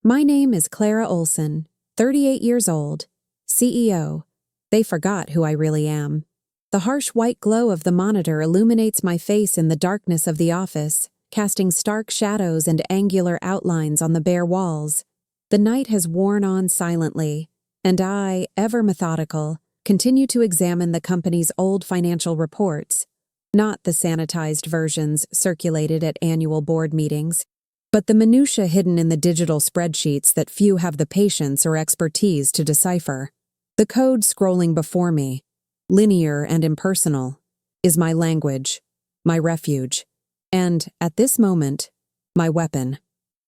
My name is Clara Olson, 38 years old, CEO. They forgot who I really am. The harsh white glow of the monitor illuminates my face in the darkness of the office, casting stark shadows and angular outlines on the bare walls. The night has worn on silently, and I, ever methodical, continue to examine the company's old financial reports, not the sanitized versions circulated at annual board meetings, but the minutiae hidden in the digital spreadsheets that few have the patience or expertise to decipher. The code scrolling before me, linear and impersonal, is my language, my refuge, and, at this moment, my weapon.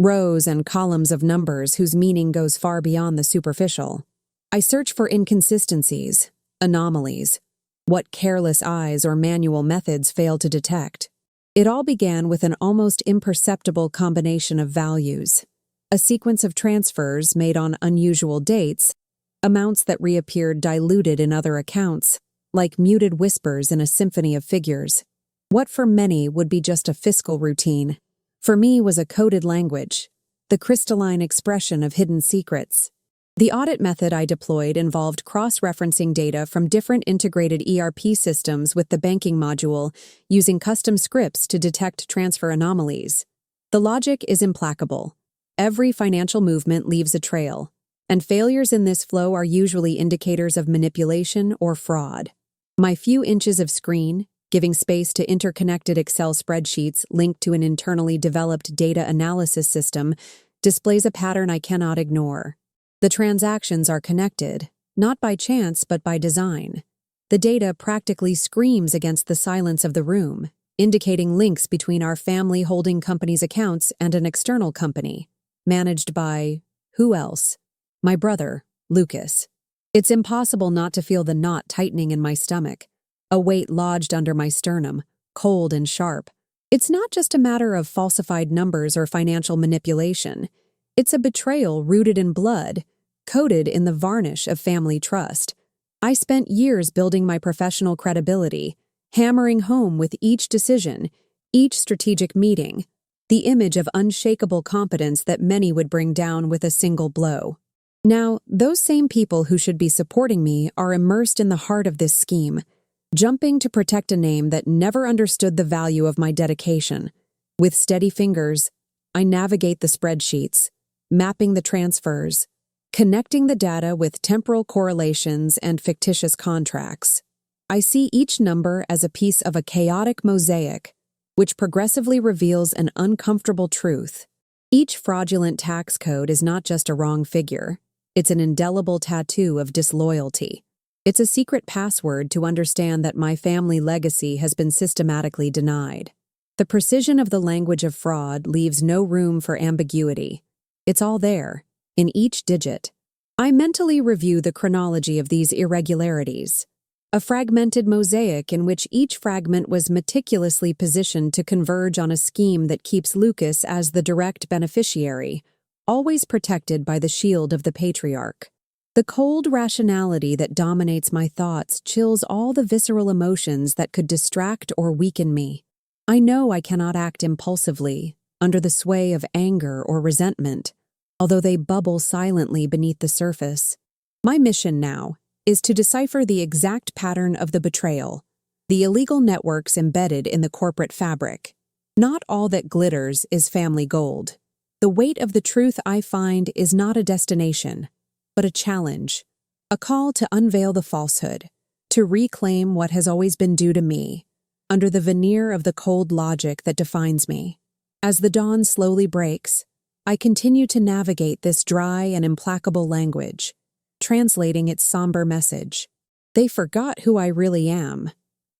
Rows and columns of numbers whose meaning goes far beyond the superficial. I search for inconsistencies, anomalies, what careless eyes or manual methods fail to detect. It all began with an almost imperceptible combination of values, a sequence of transfers made on unusual dates, amounts that reappeared diluted in other accounts, like muted whispers in a symphony of figures. What for many would be just a fiscal routine, for me was a coded language, the crystalline expression of hidden secrets. The audit method I deployed involved cross-referencing data from different integrated ERP systems with the banking module, using custom scripts to detect transfer anomalies. The logic is implacable. Every financial movement leaves a trail, and failures in this flow are usually indicators of manipulation or fraud. My few inches of screen, giving space to interconnected Excel spreadsheets linked to an internally developed data analysis system, displays a pattern I cannot ignore. The transactions are connected, not by chance but by design. The data practically screams against the silence of the room, indicating links between our family holding company's accounts and an external company, managed by, who else? My brother, Lucas. It's impossible not to feel the knot tightening in my stomach, a weight lodged under my sternum, cold and sharp. It's not just a matter of falsified numbers or financial manipulation. It's a betrayal rooted in blood, coated in the varnish of family trust. I spent years building my professional credibility, hammering home with each decision, each strategic meeting, the image of unshakable competence that many would bring down with a single blow. Now, those same people who should be supporting me are immersed in the heart of this scheme, jumping to protect a name that never understood the value of my dedication. With steady fingers, I navigate the spreadsheets, mapping the transfers, connecting the data with temporal correlations and fictitious contracts. I see each number as a piece of a chaotic mosaic, which progressively reveals an uncomfortable truth. Each fraudulent tax code is not just a wrong figure, it's an indelible tattoo of disloyalty. It's a secret password to understand that my family legacy has been systematically denied. The precision of the language of fraud leaves no room for ambiguity. It's all there, in each digit. I mentally review the chronology of these irregularities, a fragmented mosaic in which each fragment was meticulously positioned to converge on a scheme that keeps Lucas as the direct beneficiary, always protected by the shield of the patriarch. The cold rationality that dominates my thoughts chills all the visceral emotions that could distract or weaken me. I know I cannot act impulsively, under the sway of anger or resentment, although they bubble silently beneath the surface. My mission now is to decipher the exact pattern of the betrayal, the illegal networks embedded in the corporate fabric. Not all that glitters is family gold. The weight of the truth I find is not a destination, but a challenge, a call to unveil the falsehood, to reclaim what has always been due to me, under the veneer of the cold logic that defines me. As the dawn slowly breaks, I continue to navigate this dry and implacable language, translating its somber message. They forgot who I really am.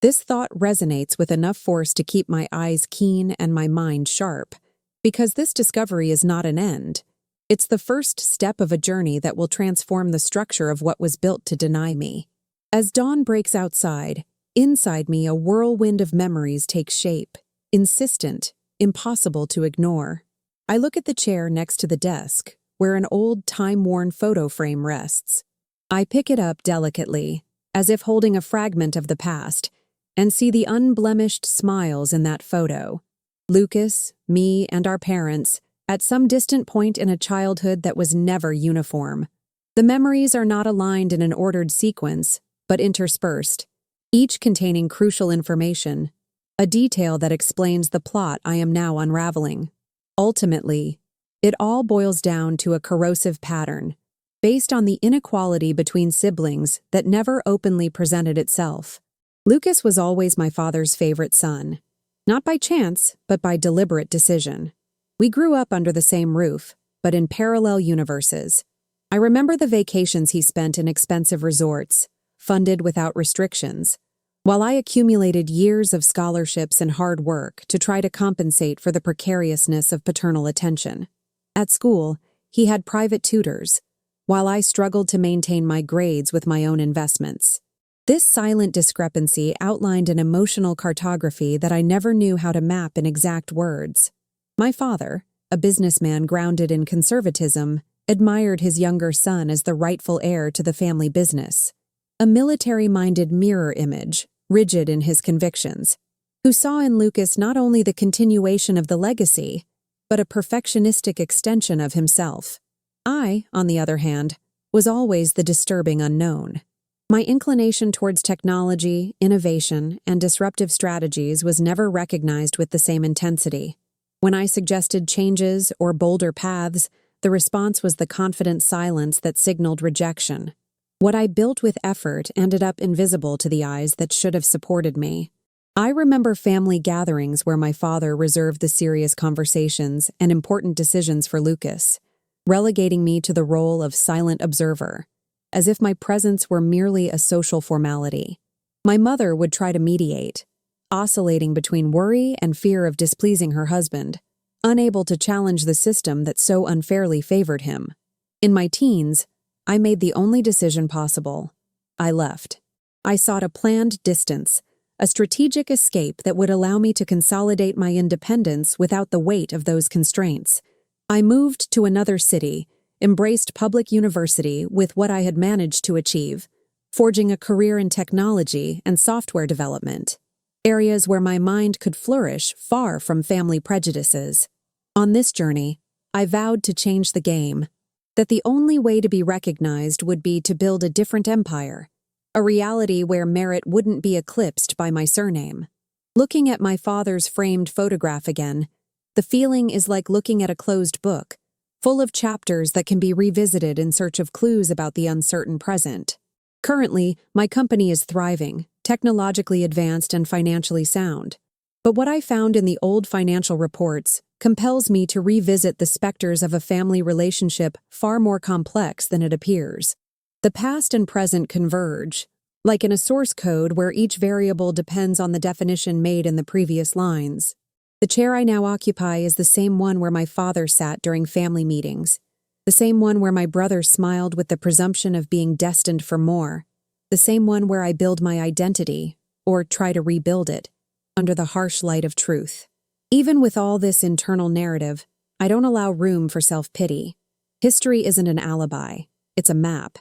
This thought resonates with enough force to keep my eyes keen and my mind sharp, because this discovery is not an end. It's the first step of a journey that will transform the structure of what was built to deny me. As dawn breaks outside, inside me a whirlwind of memories takes shape, insistent, impossible to ignore. I look at the chair next to the desk, where an old, time-worn photo frame rests. I pick it up delicately, as if holding a fragment of the past, and see the unblemished smiles in that photo. Lucas, me, and our parents, at some distant point in a childhood that was never uniform. The memories are not aligned in an ordered sequence, but interspersed, each containing crucial information, a detail that explains the plot I am now unraveling. Ultimately, it all boils down to a corrosive pattern, based on the inequality between siblings that never openly presented itself. Lucas was always my father's favorite son, not by chance, but by deliberate decision. We grew up under the same roof, but in parallel universes. I remember the vacations he spent in expensive resorts, funded without restrictions, while I accumulated years of scholarships and hard work to try to compensate for the precariousness of paternal attention. At school, he had private tutors, while I struggled to maintain my grades with my own investments. This silent discrepancy outlined an emotional cartography that I never knew how to map in exact words. My father, a businessman grounded in conservatism, admired his younger son as the rightful heir to the family business, a military-minded mirror image, rigid in his convictions, who saw in Lucas not only the continuation of the legacy, but a perfectionistic extension of himself. I, on the other hand, was always the disturbing unknown. My inclination towards technology, innovation, and disruptive strategies was never recognized with the same intensity. When I suggested changes or bolder paths, the response was the confident silence that signaled rejection. What I built with effort ended up invisible to the eyes that should have supported me. I remember family gatherings where my father reserved the serious conversations and important decisions for Lucas, relegating me to the role of silent observer, as if my presence were merely a social formality. My mother would try to mediate, oscillating between worry and fear of displeasing her husband, unable to challenge the system that so unfairly favored him. In my teens, I made the only decision possible. I left. I sought a planned distance, a strategic escape that would allow me to consolidate my independence without the weight of those constraints. I moved to another city, embraced public university with what I had managed to achieve, forging a career in technology and software development, areas where my mind could flourish far from family prejudices. On this journey, I vowed to change the game, that the only way to be recognized would be to build a different empire, a reality where merit wouldn't be eclipsed by my surname. Looking at my father's framed photograph again, the feeling is like looking at a closed book, full of chapters that can be revisited in search of clues about the uncertain present. Currently, my company is thriving, technologically advanced and financially sound. But what I found in the old financial reports compels me to revisit the specters of a family relationship far more complex than it appears. The past and present converge, like in a source code where each variable depends on the definition made in the previous lines. The chair I now occupy is the same one where my father sat during family meetings, the same one where my brother smiled with the presumption of being destined for more, the same one where I build my identity, or try to rebuild it, under the harsh light of truth. Even with all this internal narrative, I don't allow room for self-pity. History isn't an alibi, it's a map.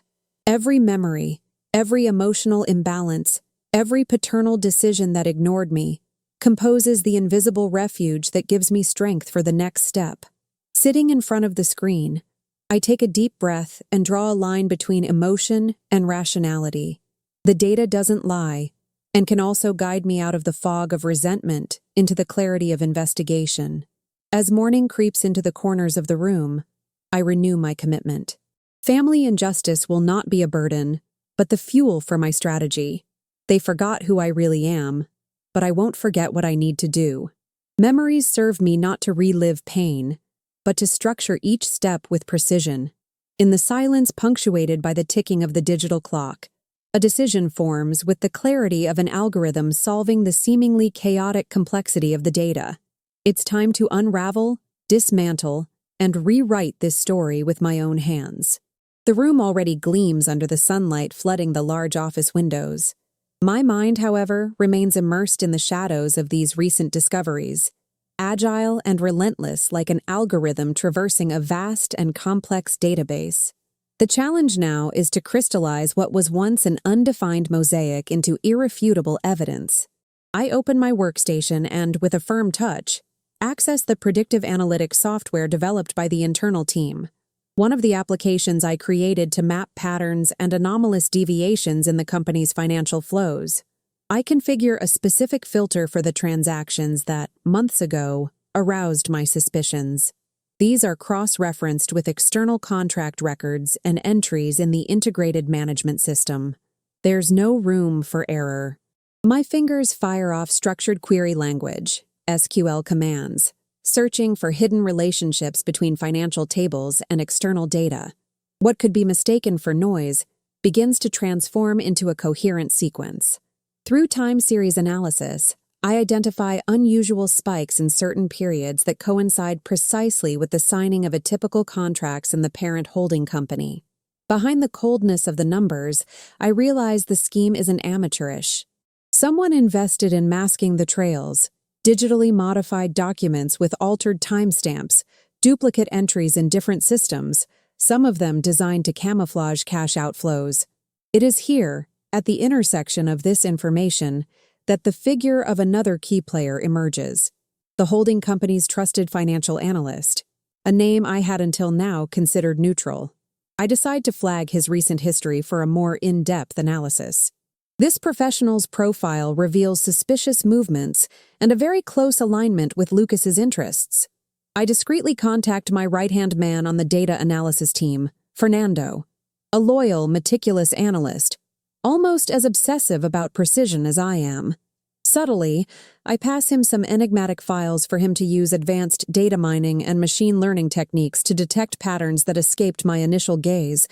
Every memory, every emotional imbalance, every paternal decision that ignored me, composes the invisible refuge that gives me strength for the next step. Sitting in front of the screen, I take a deep breath and draw a line between emotion and rationality. The data doesn't lie, and can also guide me out of the fog of resentment into the clarity of investigation. As morning creeps into the corners of the room, I renew my commitment. Family injustice will not be a burden, but the fuel for my strategy. They forgot who I really am, but I won't forget what I need to do. Memories serve me not to relive pain, but to structure each step with precision. In the silence punctuated by the ticking of the digital clock, a decision forms with the clarity of an algorithm solving the seemingly chaotic complexity of the data. It's time to unravel, dismantle, and rewrite this story with my own hands. The room already gleams under the sunlight flooding the large office windows. My mind, however, remains immersed in the shadows of these recent discoveries, agile and relentless like an algorithm traversing a vast and complex database. The challenge now is to crystallize what was once an undefined mosaic into irrefutable evidence. I open my workstation and, with a firm touch, access the predictive analytics software developed by the internal team. One of the applications I created to map patterns and anomalous deviations in the company's financial flows. I configure a specific filter for the transactions that, months ago, aroused my suspicions. These are cross-referenced with external contract records and entries in the integrated management system. There's no room for error. My fingers fire off structured query language, SQL commands, searching for hidden relationships between financial tables and external data. What could be mistaken for noise begins to transform into a coherent sequence. Through time series analysis, I identify unusual spikes in certain periods that coincide precisely with the signing of atypical contracts in the parent holding company. Behind the coldness of the numbers, I realize the scheme isn't amateurish. Someone invested in masking the trails, digitally modified documents with altered timestamps, duplicate entries in different systems, some of them designed to camouflage cash outflows. It is here, at the intersection of this information, that the figure of another key player emerges. The holding company's trusted financial analyst, a name I had until now considered neutral. I decide to flag his recent history for a more in-depth analysis. This professional's profile reveals suspicious movements and a very close alignment with Lucas's interests. I discreetly contact my right-hand man on the data analysis team, Fernando, a loyal, meticulous analyst, almost as obsessive about precision as I am. Subtly, I pass him some enigmatic files for him to use advanced data mining and machine learning techniques to detect patterns that escaped my initial gaze.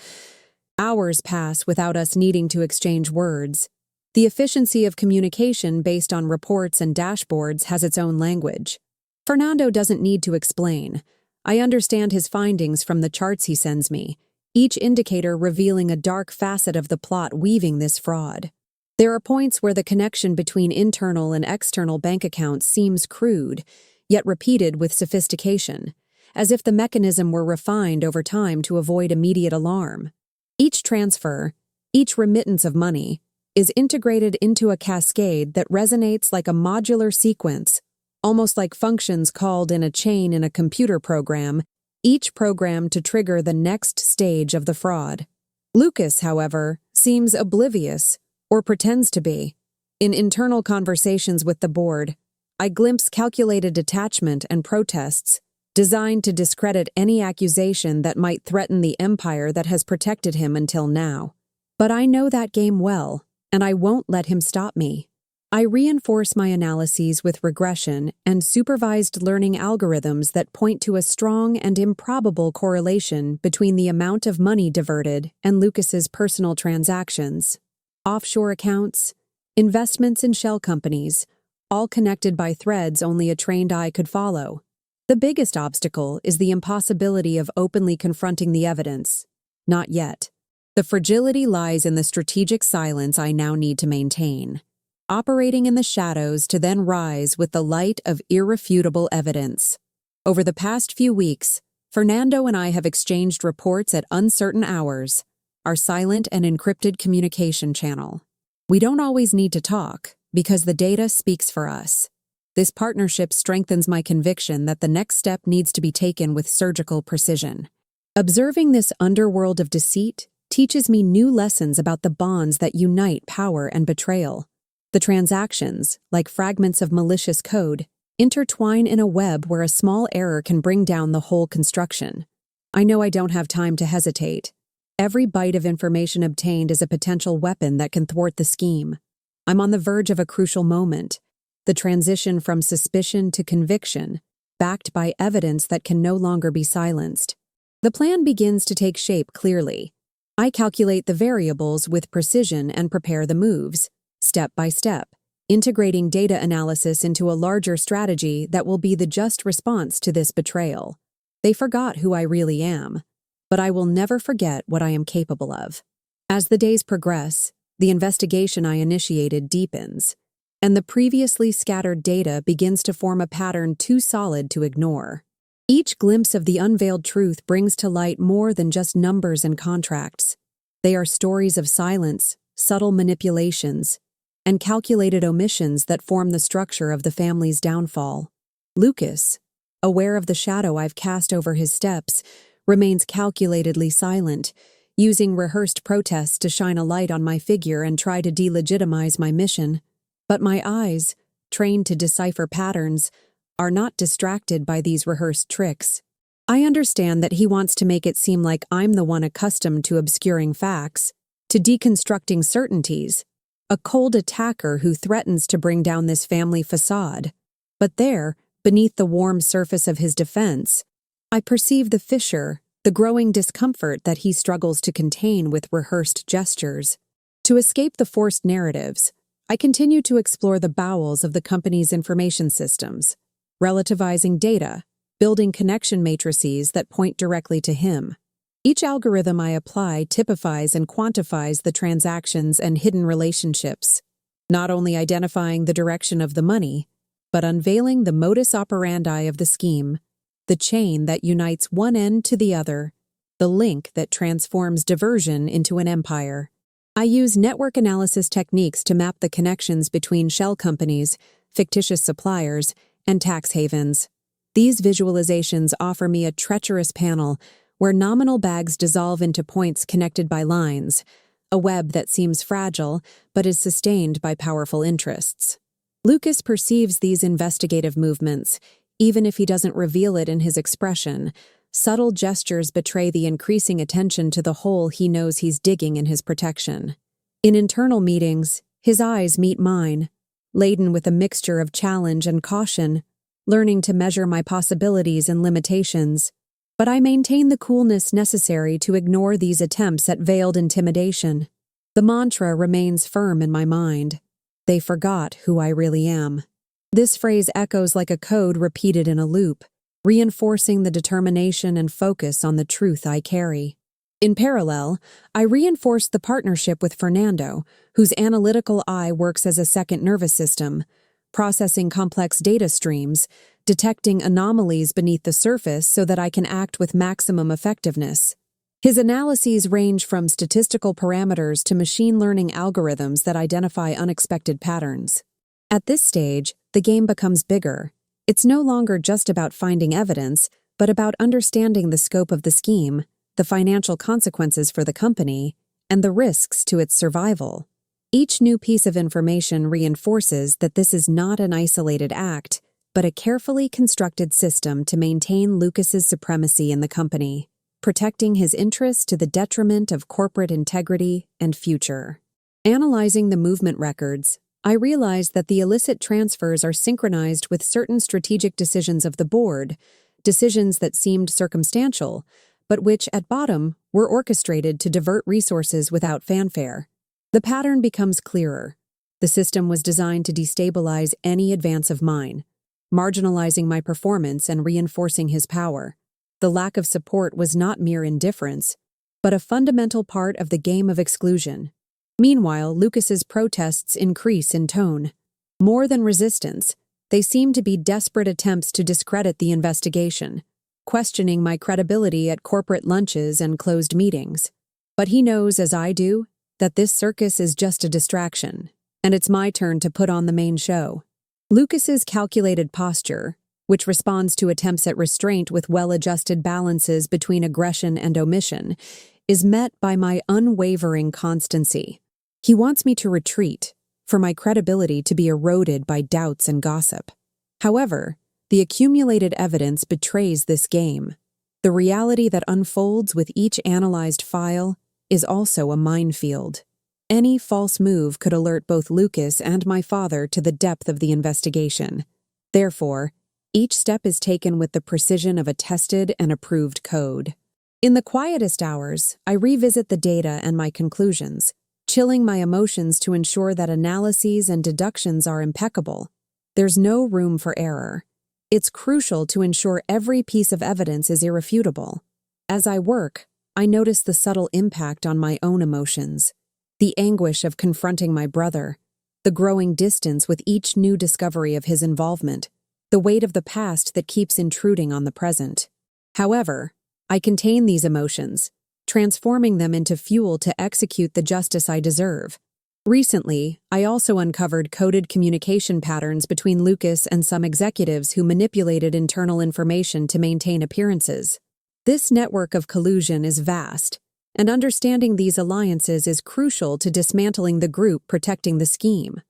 Hours pass without us needing to exchange words. The efficiency of communication based on reports and dashboards has its own language. Fernando doesn't need to explain. I understand his findings from the charts he sends me, each indicator revealing a dark facet of the plot weaving this fraud. There are points where the connection between internal and external bank accounts seems crude, yet repeated with sophistication, as if the mechanism were refined over time to avoid immediate alarm. Each transfer, each remittance of money, is integrated into a cascade that resonates like a modular sequence, almost like functions called in a chain in a computer program, each program to trigger the next stage of the fraud. Lucas, however, seems oblivious, or pretends to be. In internal conversations with the board, I glimpse calculated detachment and protests, designed to discredit any accusation that might threaten the empire that has protected him until now. But I know that game well, and I won't let him stop me. I reinforce my analyses with regression and supervised learning algorithms that point to a strong and improbable correlation between the amount of money diverted and Lucas's personal transactions. Offshore accounts, investments in shell companies, all connected by threads only a trained eye could follow. The biggest obstacle is the impossibility of openly confronting the evidence. Not yet. The fragility lies in the strategic silence I now need to maintain, operating in the shadows to then rise with the light of irrefutable evidence. Over the past few weeks, Fernando and I have exchanged reports at uncertain hours, our silent and encrypted communication channel. We don't always need to talk, because the data speaks for us. This partnership strengthens my conviction that the next step needs to be taken with surgical precision. Observing this underworld of deceit teaches me new lessons about the bonds that unite power and betrayal. The transactions, like fragments of malicious code, intertwine in a web where a small error can bring down the whole construction. I know I don't have time to hesitate. Every byte of information obtained is a potential weapon that can thwart the scheme. I'm on the verge of a crucial moment, the transition from suspicion to conviction, backed by evidence that can no longer be silenced. The plan begins to take shape clearly. I calculate the variables with precision and prepare the moves, step by step, integrating data analysis into a larger strategy that will be the just response to this betrayal. They forgot who I really am, but I will never forget what I am capable of. As the days progress, the investigation I initiated deepens, and the previously scattered data begins to form a pattern too solid to ignore. Each glimpse of the unveiled truth brings to light more than just numbers and contracts. They are stories of silence, subtle manipulations, and calculated omissions that form the structure of the family's downfall. Lucas, aware of the shadow I've cast over his steps, remains calculatedly silent, using rehearsed protests to shine a light on my figure and try to delegitimize my mission. But my eyes, trained to decipher patterns, are not distracted by these rehearsed tricks. I understand that he wants to make it seem like I'm the one accustomed to obscuring facts, to deconstructing certainties, a cold attacker who threatens to bring down this family facade. But there, beneath the warm surface of his defense, I perceive the fissure, the growing discomfort that he struggles to contain with rehearsed gestures. To escape the forced narratives, I continue to explore the bowels of the company's information systems, relativizing data, building connection matrices that point directly to him. Each algorithm I apply typifies and quantifies the transactions and hidden relationships, not only identifying the direction of the money, but unveiling the modus operandi of the scheme, the chain that unites one end to the other, the link that transforms diversion into an empire. I use network analysis techniques to map the connections between shell companies, fictitious suppliers, and tax havens. These visualizations offer me a treacherous panel where nominal bags dissolve into points connected by lines, a web that seems fragile but is sustained by powerful interests. Lucas perceives these investigative movements, even if he doesn't reveal it in his expression. Subtle gestures betray the increasing attention to the hole he knows he's digging in his protection. In internal meetings, his eyes meet mine, laden with a mixture of challenge and caution, learning to measure my possibilities and limitations. But I maintain the coolness necessary to ignore these attempts at veiled intimidation. The mantra remains firm in my mind. They forgot who I really am. This phrase echoes like a code repeated in a loop, reinforcing the determination and focus on the truth I carry. In parallel, I reinforce the partnership with Fernando, whose analytical eye works as a second nervous system, processing complex data streams, detecting anomalies beneath the surface so that I can act with maximum effectiveness. His analyses range from statistical parameters to machine learning algorithms that identify unexpected patterns. At this stage, the game becomes bigger. It's no longer just about finding evidence, but about understanding the scope of the scheme, the financial consequences for the company, and the risks to its survival. Each new piece of information reinforces that this is not an isolated act, but a carefully constructed system to maintain Lucas's supremacy in the company, protecting his interests to the detriment of corporate integrity and future. Analyzing the movement records, I realized that the illicit transfers are synchronized with certain strategic decisions of the board, decisions that seemed circumstantial, but which, at bottom, were orchestrated to divert resources without fanfare. The pattern becomes clearer. The system was designed to destabilize any advance of mine, marginalizing my performance and reinforcing his power. The lack of support was not mere indifference, but a fundamental part of the game of exclusion. Meanwhile, Lucas's protests increase in tone. More than resistance, they seem to be desperate attempts to discredit the investigation, questioning my credibility at corporate lunches and closed meetings. But he knows, as I do, that this circus is just a distraction, and it's my turn to put on the main show. Lucas's calculated posture, which responds to attempts at restraint with well-adjusted balances between aggression and omission, is met by my unwavering constancy. He wants me to retreat, for my credibility to be eroded by doubts and gossip. However, the accumulated evidence betrays this game. The reality that unfolds with each analyzed file is also a minefield. Any false move could alert both Lucas and my father to the depth of the investigation. Therefore, each step is taken with the precision of a tested and approved code. In the quietest hours, I revisit the data and my conclusions, chilling my emotions to ensure that analyses and deductions are impeccable. There's no room for error. It's crucial to ensure every piece of evidence is irrefutable. As I work, I notice the subtle impact on my own emotions, the anguish of confronting my brother, the growing distance with each new discovery of his involvement, the weight of the past that keeps intruding on the present. However, I contain these emotions, transforming them into fuel to execute the justice I deserve. Recently, I also uncovered coded communication patterns between Lucas and some executives who manipulated internal information to maintain appearances. This network of collusion is vast, and understanding these alliances is crucial to dismantling the group protecting the scheme.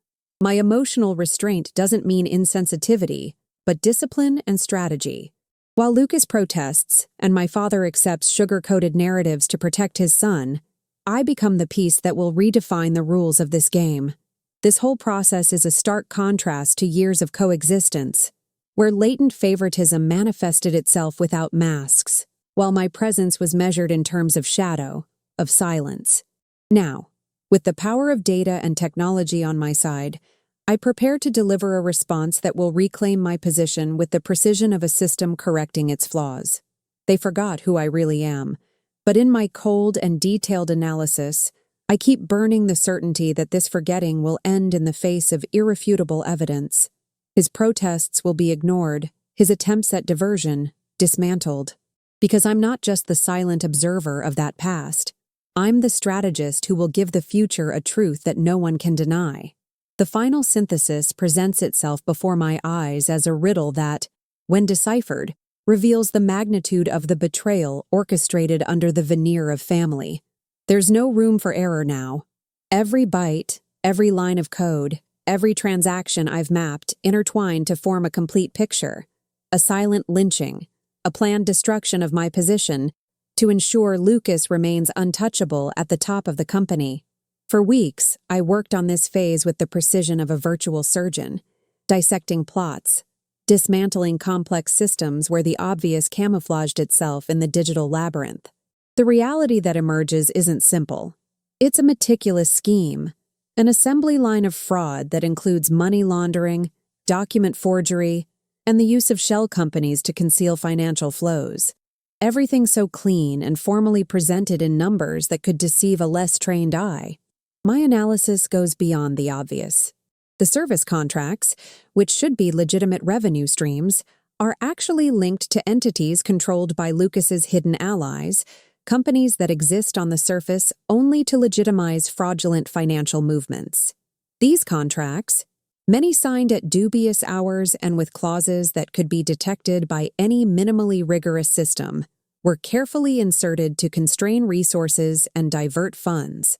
My emotional restraint doesn't mean insensitivity, but discipline and strategy. While Lucas protests and my father accepts sugar-coated narratives to protect his son, I become the piece that will redefine the rules of this game. This whole process is a stark contrast to years of coexistence, where latent favoritism manifested itself without masks, while my presence was measured in terms of shadow, of silence. Now, with the power of data and technology on my side, I prepare to deliver a response that will reclaim my position with the precision of a system correcting its flaws. They forgot who I really am, but in my cold and detailed analysis, I keep burning the certainty that this forgetting will end in the face of irrefutable evidence. His protests will be ignored, his attempts at diversion dismantled. Because I'm not just the silent observer of that past, I'm the strategist who will give the future a truth that no one can deny. The final synthesis presents itself before my eyes as a riddle that, when deciphered, reveals the magnitude of the betrayal orchestrated under the veneer of family. There's no room for error now. Every byte, every line of code, every transaction I've mapped intertwined to form a complete picture. A silent lynching, a planned destruction of my position to ensure Lucas remains untouchable at the top of the company. For weeks, I worked on this phase with the precision of a virtual surgeon, dissecting plots, dismantling complex systems where the obvious camouflaged itself in the digital labyrinth. The reality that emerges isn't simple. It's a meticulous scheme, an assembly line of fraud that includes money laundering, document forgery, and the use of shell companies to conceal financial flows. Everything so clean and formally presented in numbers that could deceive a less trained eye. My analysis goes beyond the obvious. The service contracts, which should be legitimate revenue streams, are actually linked to entities controlled by Lucas's hidden allies, companies that exist on the surface only to legitimize fraudulent financial movements. These contracts, many signed at dubious hours and with clauses that could be detected by any minimally rigorous system, were carefully inserted to constrain resources and divert funds.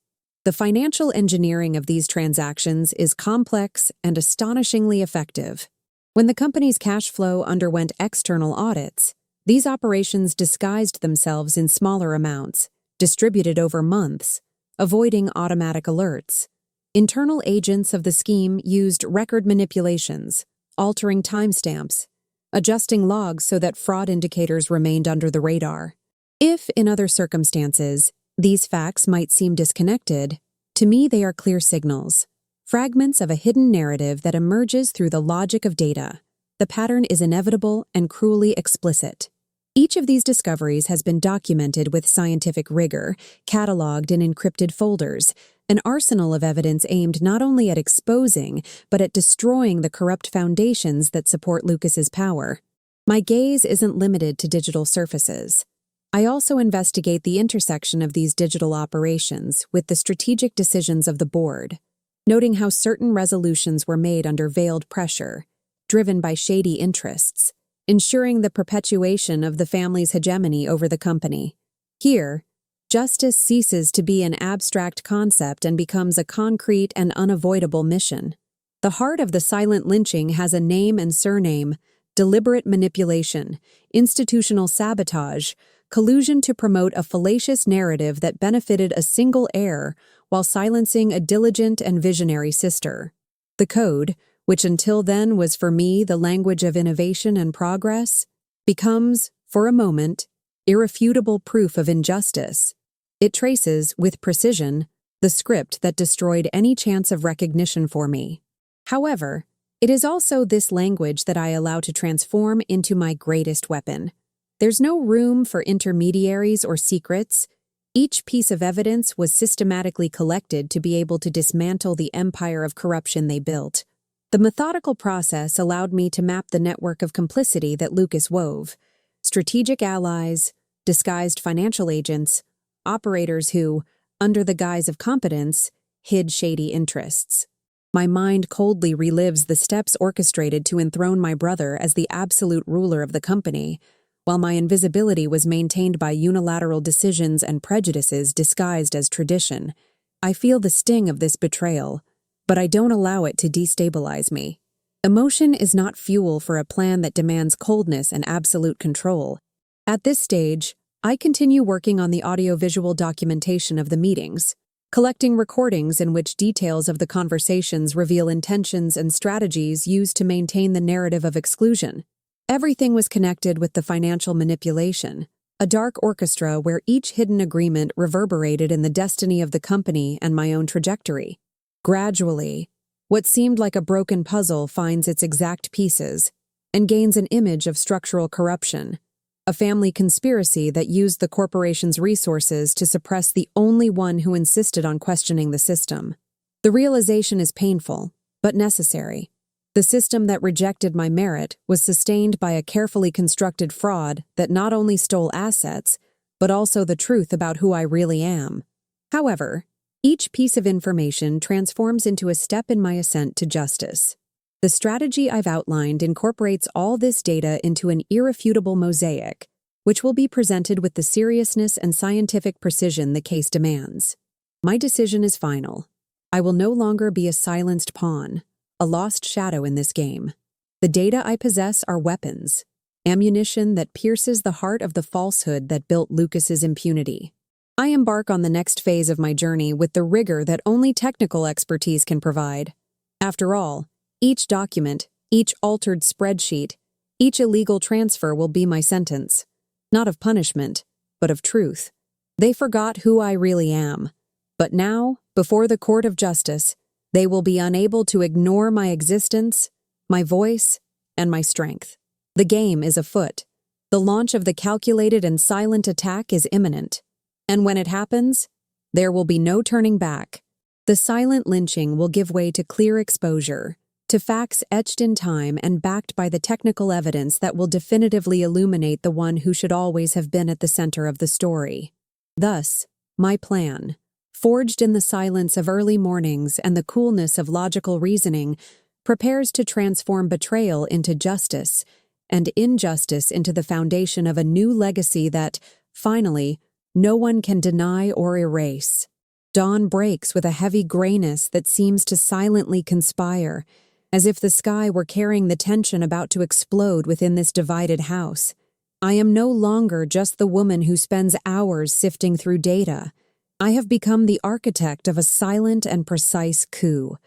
The financial engineering of these transactions is complex and astonishingly effective. When the company's cash flow underwent external audits, these operations disguised themselves in smaller amounts, distributed over months, avoiding automatic alerts. Internal agents of the scheme used record manipulations, altering timestamps, adjusting logs so that fraud indicators remained under the radar. If, in other circumstances, these facts might seem disconnected, to me they are clear signals, fragments of a hidden narrative that emerges through the logic of data. The pattern is inevitable and cruelly explicit. Each of these discoveries has been documented with scientific rigor, cataloged in encrypted folders, an arsenal of evidence aimed not only at exposing, but at destroying the corrupt foundations that support Lucas's power. My gaze isn't limited to digital surfaces. I also investigate the intersection of these digital operations with the strategic decisions of the board, noting how certain resolutions were made under veiled pressure, driven by shady interests, ensuring the perpetuation of the family's hegemony over the company. Here, justice ceases to be an abstract concept and becomes a concrete and unavoidable mission. The heart of the silent lynching has a name and surname: deliberate manipulation, institutional sabotage, collusion to promote a fallacious narrative that benefited a single heir while silencing a diligent and visionary sister. The code, which until then was for me the language of innovation and progress, becomes, for a moment, irrefutable proof of injustice. It traces, with precision, the script that destroyed any chance of recognition for me. However, it is also this language that I allow to transform into my greatest weapon. There's no room for intermediaries or secrets. Each piece of evidence was systematically collected to be able to dismantle the empire of corruption they built. The methodical process allowed me to map the network of complicity that Lucas wove: strategic allies, disguised financial agents, operators who, under the guise of competence, hid shady interests. My mind coldly relives the steps orchestrated to enthrone my brother as the absolute ruler of the company, while my invisibility was maintained by unilateral decisions and prejudices disguised as tradition. I feel the sting of this betrayal, but I don't allow it to destabilize me. Emotion is not fuel for a plan that demands coldness and absolute control. At this stage, I continue working on the audiovisual documentation of the meetings, collecting recordings in which details of the conversations reveal intentions and strategies used to maintain the narrative of exclusion. Everything was connected with the financial manipulation, a dark orchestra where each hidden agreement reverberated in the destiny of the company and my own trajectory. Gradually, what seemed like a broken puzzle finds its exact pieces and gains an image of structural corruption, a family conspiracy that used the corporation's resources to suppress the only one who insisted on questioning the system. The realization is painful, but necessary. The system that rejected my merit was sustained by a carefully constructed fraud that not only stole assets, but also the truth about who I really am. However, each piece of information transforms into a step in my ascent to justice. The strategy I've outlined incorporates all this data into an irrefutable mosaic, which will be presented with the seriousness and scientific precision the case demands. My decision is final. I will no longer be a silenced pawn, a lost shadow in this game. The data I possess are weapons, ammunition that pierces the heart of the falsehood that built Lucas's impunity. I embark on the next phase of my journey with the rigor that only technical expertise can provide. After all, each document, each altered spreadsheet, each illegal transfer will be my sentence, not of punishment, but of truth. They forgot who I really am, but now, before the court of justice, they will be unable to ignore my existence, my voice, and my strength. The game is afoot. The launch of the calculated and silent attack is imminent. And when it happens, there will be no turning back. The silent lynching will give way to clear exposure, to facts etched in time and backed by the technical evidence that will definitively illuminate the one who should always have been at the center of the story. Thus, my plan, forged in the silence of early mornings and the coolness of logical reasoning, prepares to transform betrayal into justice and injustice into the foundation of a new legacy that, finally, no one can deny or erase. Dawn breaks with a heavy grayness that seems to silently conspire, as if the sky were carrying the tension about to explode within this divided house. I am no longer just the woman who spends hours sifting through data. I have become the architect of a silent and precise coup.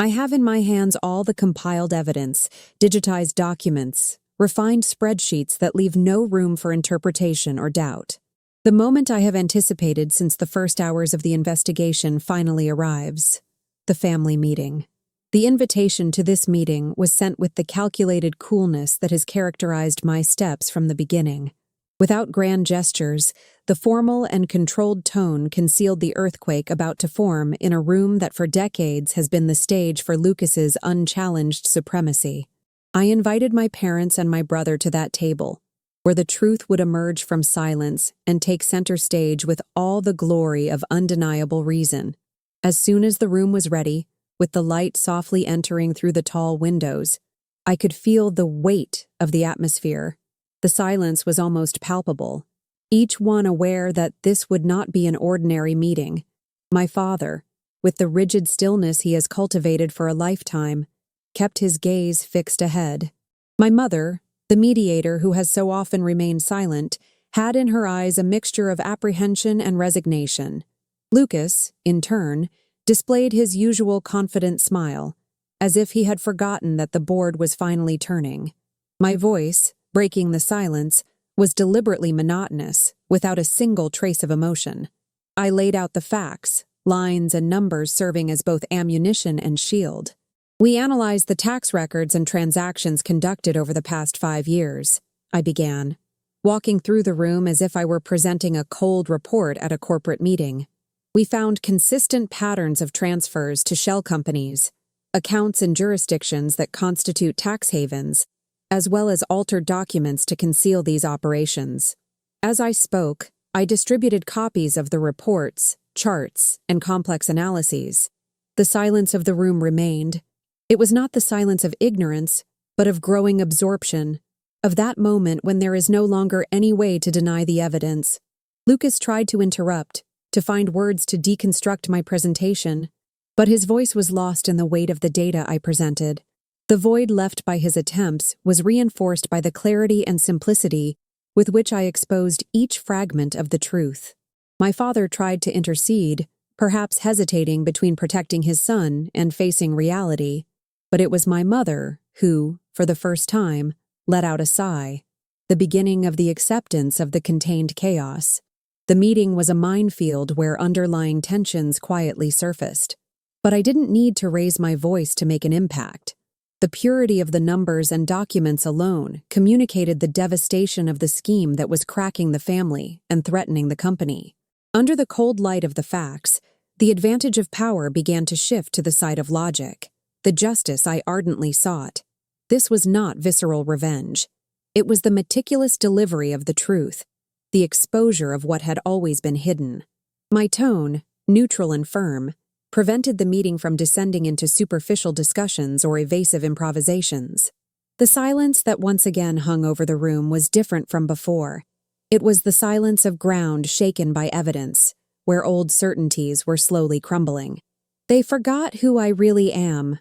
I have in my hands all the compiled evidence, digitized documents, refined spreadsheets that leave no room for interpretation or doubt. The moment I have anticipated since the first hours of the investigation finally arrives. The family meeting. The invitation to this meeting was sent with the calculated coolness that has characterized my steps from the beginning. Without grand gestures, the formal and controlled tone concealed the earthquake about to form in a room that for decades has been the stage for Lucas's unchallenged supremacy. I invited my parents and my brother to that table, where the truth would emerge from silence and take center stage with all the glory of undeniable reason. As soon as the room was ready, with the light softly entering through the tall windows, I could feel the weight of the atmosphere. The silence was almost palpable, each one aware that this would not be an ordinary meeting. My father, with the rigid stillness he has cultivated for a lifetime, kept his gaze fixed ahead. My mother, the mediator who has so often remained silent, had in her eyes a mixture of apprehension and resignation. Lucas, in turn, displayed his usual confident smile, as if he had forgotten that the board was finally turning. My voice, breaking the silence, was deliberately monotonous, without a single trace of emotion. I laid out the facts, lines and numbers serving as both ammunition and shield. We analyzed the tax records and transactions conducted over the past 5 years, I began, walking through the room as if I were presenting a cold report at a corporate meeting. We found consistent patterns of transfers to shell companies, accounts in jurisdictions that constitute tax havens, as well as altered documents to conceal these operations. As I spoke, I distributed copies of the reports, charts, and complex analyses. The silence of the room remained. It was not the silence of ignorance, but of growing absorption, of that moment when there is no longer any way to deny the evidence. Lucas tried to interrupt, to find words to deconstruct my presentation, but his voice was lost in the weight of the data I presented. The void left by his attempts was reinforced by the clarity and simplicity with which I exposed each fragment of the truth. My father tried to intercede, perhaps hesitating between protecting his son and facing reality, but it was my mother who, for the first time, let out a sigh, the beginning of the acceptance of the contained chaos. The meeting was a minefield where underlying tensions quietly surfaced. But I didn't need to raise my voice to make an impact. The purity of the numbers and documents alone communicated the devastation of the scheme that was cracking the family and threatening the company. Under the cold light of the facts, the advantage of power began to shift to the side of logic, the justice I ardently sought. This was not visceral revenge. It was the meticulous delivery of the truth, the exposure of what had always been hidden. My tone, neutral and firm, prevented the meeting from descending into superficial discussions or evasive improvisations. The silence that once again hung over the room was different from before. It was the silence of ground shaken by evidence, where old certainties were slowly crumbling. "They forgot who I really am,"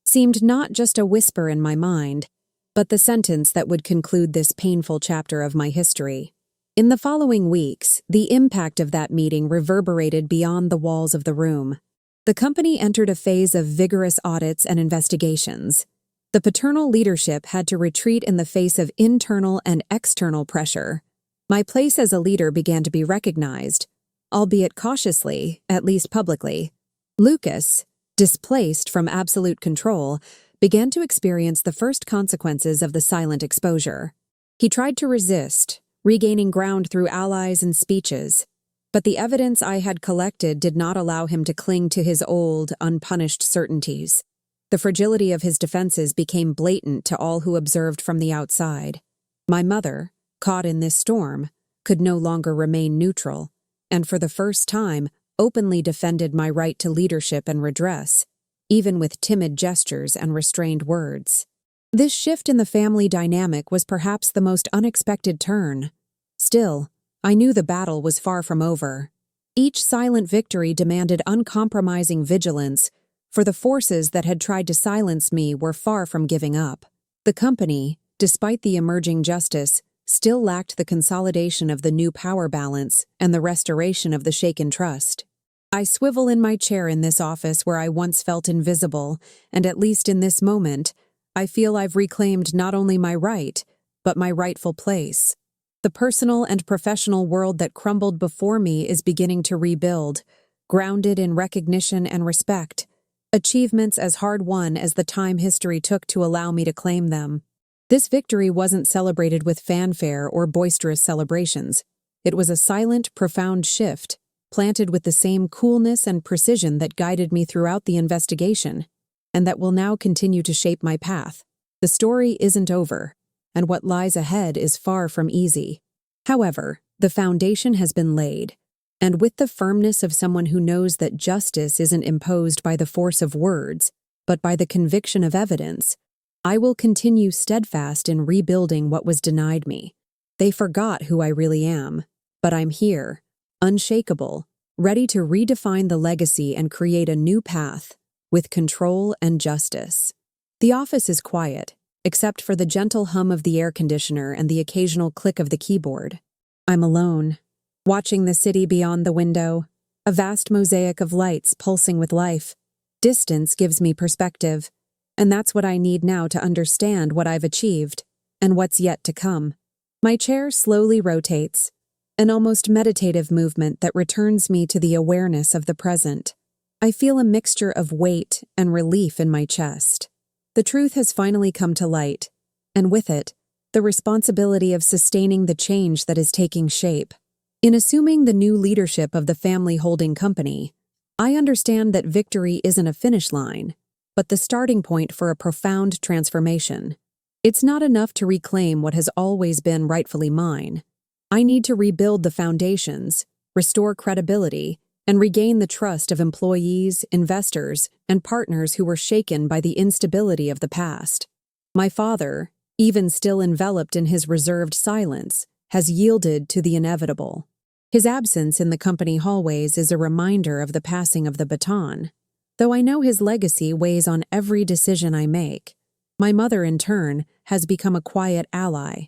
seemed not just a whisper in my mind, but the sentence that would conclude this painful chapter of my history. In the following weeks, the impact of that meeting reverberated beyond the walls of the room. The company entered a phase of vigorous audits and investigations. The paternal leadership had to retreat in the face of internal and external pressure. My place as a leader began to be recognized, albeit cautiously, at least publicly. Lucas, displaced from absolute control, began to experience the first consequences of the silent exposure. He tried to resist, regaining ground through allies and speeches, but the evidence I had collected did not allow him to cling to his old, unpunished certainties. The fragility of his defenses became blatant to all who observed from the outside. My mother, caught in this storm, could no longer remain neutral, and for the first time openly defended my right to leadership and redress, even with timid gestures and restrained words. This shift in the family dynamic was perhaps the most unexpected turn. Still, I knew the battle was far from over. Each silent victory demanded uncompromising vigilance, for the forces that had tried to silence me were far from giving up. The company, despite the emerging justice, still lacked the consolidation of the new power balance and the restoration of the shaken trust. I swivel in my chair in this office where I once felt invisible, and at least in this moment, I feel I've reclaimed not only my right, but my rightful place. The personal and professional world that crumbled before me is beginning to rebuild, grounded in recognition and respect, achievements as hard-won as the time history took to allow me to claim them. This victory wasn't celebrated with fanfare or boisterous celebrations. It was a silent, profound shift, planted with the same coolness and precision that guided me throughout the investigation, and that will now continue to shape my path. The story isn't over, and what lies ahead is far from easy. However, the foundation has been laid, and with the firmness of someone who knows that justice isn't imposed by the force of words, but by the conviction of evidence, I will continue steadfast in rebuilding what was denied me. They forgot who I really am, but I'm here, unshakable, ready to redefine the legacy and create a new path, with control and justice. The office is quiet, except for the gentle hum of the air conditioner and the occasional click of the keyboard. I'm alone, watching the city beyond the window, a vast mosaic of lights pulsing with life. Distance gives me perspective, and that's what I need now to understand what I've achieved and what's yet to come. My chair slowly rotates, an almost meditative movement that returns me to the awareness of the present. I feel a mixture of weight and relief in my chest. The truth has finally come to light, and with it, the responsibility of sustaining the change that is taking shape. In assuming the new leadership of the family holding company, I understand that victory isn't a finish line, but the starting point for a profound transformation. It's not enough to reclaim what has always been rightfully mine. I need to rebuild the foundations, restore credibility, and regain the trust of employees, investors, and partners who were shaken by the instability of the past. My father, even still enveloped in his reserved silence, has yielded to the inevitable. His absence in the company hallways is a reminder of the passing of the baton. Though I know his legacy weighs on every decision I make, my mother, in turn, has become a quiet ally,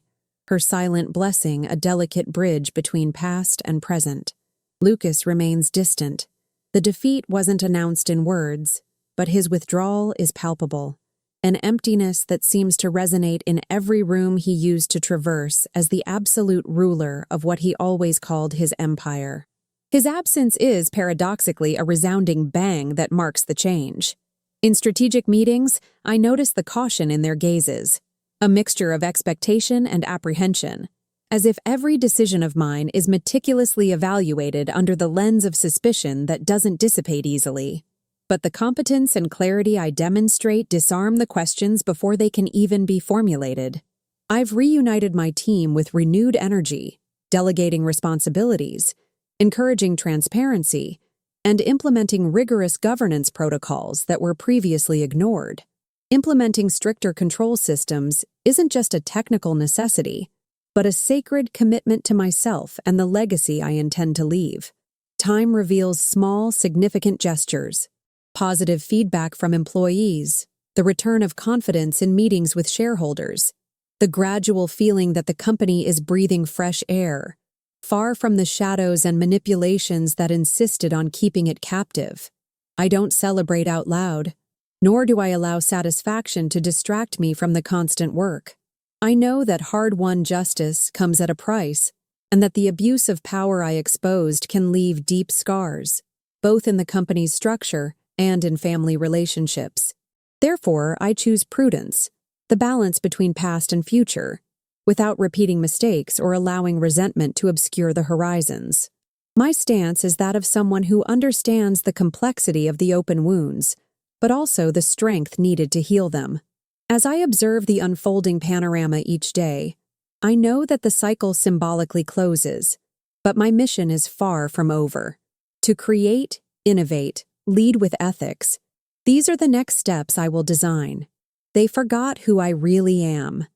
her silent blessing a delicate bridge between past and present. Lucas remains distant. The defeat wasn't announced in words, but his withdrawal is palpable, an emptiness that seems to resonate in every room he used to traverse as the absolute ruler of what he always called his empire. His absence is, paradoxically, a resounding bang that marks the change. In strategic meetings, I notice the caution in their gazes, a mixture of expectation and apprehension, as if every decision of mine is meticulously evaluated under the lens of suspicion that doesn't dissipate easily. But the competence and clarity I demonstrate disarm the questions before they can even be formulated. I've reunited my team with renewed energy, delegating responsibilities, encouraging transparency, and implementing rigorous governance protocols that were previously ignored. Implementing stricter control systems isn't just a technical necessity, but a sacred commitment to myself and the legacy I intend to leave. Time reveals small, significant gestures, positive feedback from employees, the return of confidence in meetings with shareholders, the gradual feeling that the company is breathing fresh air, far from the shadows and manipulations that insisted on keeping it captive. I don't celebrate out loud, nor do I allow satisfaction to distract me from the constant work. I know that hard-won justice comes at a price, and that the abuse of power I exposed can leave deep scars, both in the company's structure and in family relationships. Therefore, I choose prudence, the balance between past and future, without repeating mistakes or allowing resentment to obscure the horizons. My stance is that of someone who understands the complexity of the open wounds, but also the strength needed to heal them. As I observe the unfolding panorama each day, I know that the cycle symbolically closes, but my mission is far from over. To create, innovate, lead with ethics, these are the next steps I will design. They forgot who I really am.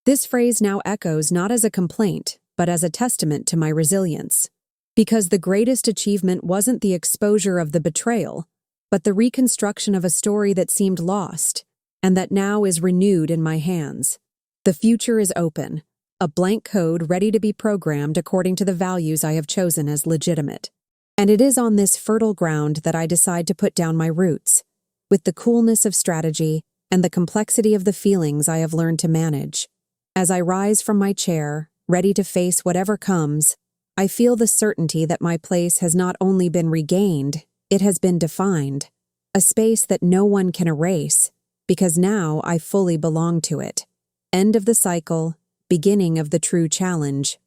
This phrase now echoes not as a complaint, but as a testament to my resilience. Because the greatest achievement wasn't the exposure of the betrayal, but the reconstruction of a story that seemed lost, and that now is renewed in my hands. The future is open, a blank code ready to be programmed according to the values I have chosen as legitimate. And it is on this fertile ground that I decide to put down my roots, with the coolness of strategy and the complexity of the feelings I have learned to manage. As I rise from my chair, ready to face whatever comes, I feel the certainty that my place has not only been regained, it has been defined, a space that no one can erase, because now I fully belong to it. End of the cycle, beginning of the true challenge.